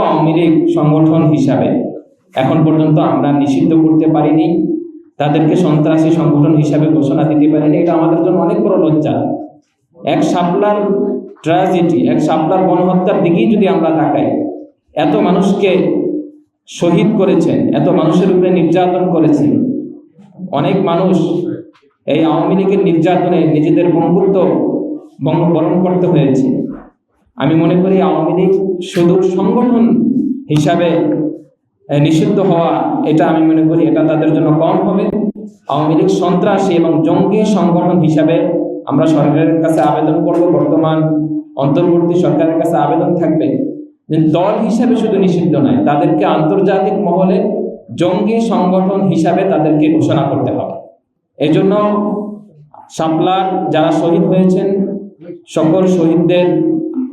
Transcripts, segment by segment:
আওয়ামী লীগ সংগঠন হিসাবে এখন পর্যন্ত আমরা নিষিদ্ধ করতে পারিনি, তাদেরকে সন্ত্রাসী সংগঠন হিসাবে ঘোষণা দিতে পারিনি। এটা আমাদের জন্য অনেক বড় লজ্জা। এক শাপলার ট্র্যাজেডি, এক শাপলার গণহত্যার দিকেই যদি আমরা তাকাই, এত মানুষকে শহীদ করেছেন, এত মানুষের উপরে নির্যাতন করেছেন, অনেক মানুষ এই আওয়ামী লীগের নির্যাতনে নিজেদের বঙ্গুত্ব বরণ করতে হয়েছে। আমি মনে করি আওয়ামী লীগ শুধু সংগঠন হিসাবে নিষিদ্ধ হওয়া, এটা আমি মনে করি এটা তাদের জন্য কম হবে। আওয়ামী লীগ সন্ত্রাসী এবং জঙ্গি সংগঠন হিসাবে আমরা সরকারের কাছে আবেদন করব, বর্তমান অন্তর্বর্তী সরকারের কাছে আবেদন থাকবে দল হিসাবে শুধু নিষিদ্ধ নয়, তাদেরকে আন্তর্জাতিক মহলে জঙ্গি সংগঠন হিসাবে তাদেরকে ঘোষণা করতে হবে। এই জন্য শাপলার যারা শহীদ হয়েছেন সকল শহীদদের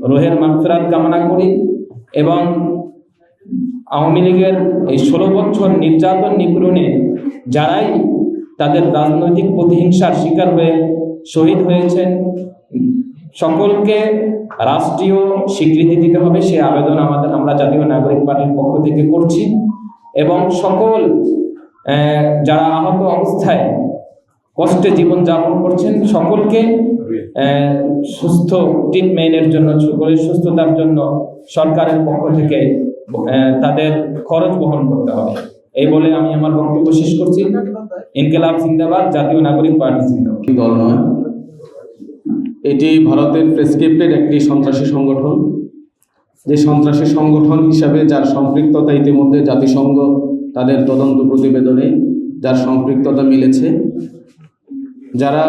রুহের মাগফিরাত কামনা করি এবং আওয়ামী লীগের এই 16 বছর নির্যাতন নিপীড়নে যারাই তাদের রাজনৈতিক প্রতিহিংসার শিকার হয়ে শহীদ হয়েছেন সকলকে রাষ্ট্রীয় স্বীকৃতি দিতে হবে, সে আবেদন আমরা জাতীয় নাগরিক পার্টির পক্ষ থেকে করছি। এবং সকল যারা আহত অবস্থায় কষ্টে জীবনযাপন করছেন সকলকে সুস্থ ট্রিটমেন্টের জন্য, সকলের সুস্থতার জন্য সরকারের পক্ষ থেকে তাদের খরচ বহন করতে হবে। এই বলে আমি আমার বক্তব্য শেষ করছি। ইনকিলাব জিন্দাবাদ, জাতীয় নাগরিক পার্টি জিন্দাবাদ। দল নয়, এটি ভারতের প্রেসক্রিপ্টেড একটি সন্ত্রাসী সংগঠন, যে সন্ত্রাসী সংগঠন হিসাবে যার সম্পৃক্ততা ইতিমধ্যে জাতিসংঘ তাদের তদন্ত প্রতিবেদনে যার সম্পৃক্ততা মিলেছে, যারা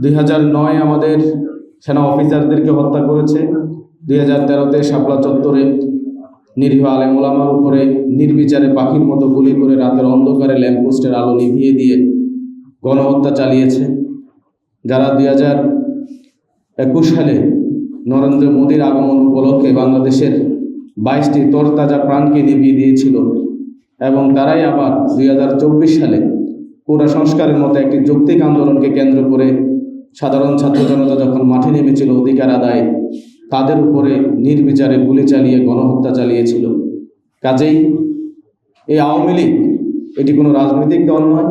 2009 আমাদের সেনা অফিসারদেরকে হত্যা করেছে, 2013-তে শাপলা চত্বরে নিরীহ আলেম ওলামার উপরে নির্বিচারে পাখির মতো গুলি করে রাতের অন্ধকারে ল্যাম্পপোস্টের আলো নিভিয়ে দিয়ে গণহত্যা চালিয়েছে, যারা 2021 সালে নরেন্দ্র মোদীর আগমন উপলক্ষে বাংলাদেশের 22টি তরতাজা প্রাণকে নিভিয়ে দিয়েছিল, এবং তারাই আবার 2024 সালে কোটা সংস্কারের মতো একটি যৌক্তিক আন্দোলনকে কেন্দ্র করে সাধারণ ছাত্র জনতা যখন মাঠে নেমেছিল অধিকার আদায়ে, তাদের উপরে নির্বিচারে গুলি চালিয়ে গণহত্যা চালিয়েছিল। কাজেই এই আওয়ামী লীগ এটি কোনো রাজনৈতিক দল নয়,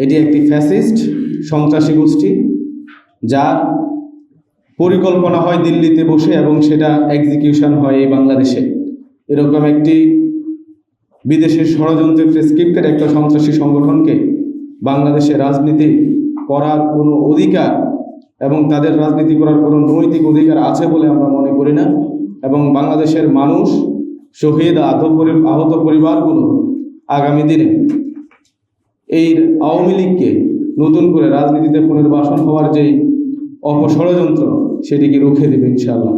এটি একটি ফ্যাসিস্ট সন্ত্রাসী গোষ্ঠী, যার পরিকল্পনা হয় দিল্লিতে বসে এবং সেটা এক্সিকিউশন হয় এই বাংলাদেশে। এরকম একটি বিদেশের ষড়যন্ত্রের প্রেসক্রিপ্টের একটা সন্ত্রাসী সংগঠনকে বাংলাদেশে রাজনীতি করার কোনো অধিকার এবং তাদের রাজনীতি করার কোনো নৈতিক অধিকার আছে বলে আমরা মনে করি না। এবং বাংলাদেশের মানুষ, শহীদ আহত পরিবারগুলো আগামী দিনে এই আওয়ামী লীগকে নতুন করে রাজনীতিতে পুনর্বাসন হওয়ার যেই অপষড়যন্ত্র, সেটিকে রুখে দেবে ইনশাআল্লাহ।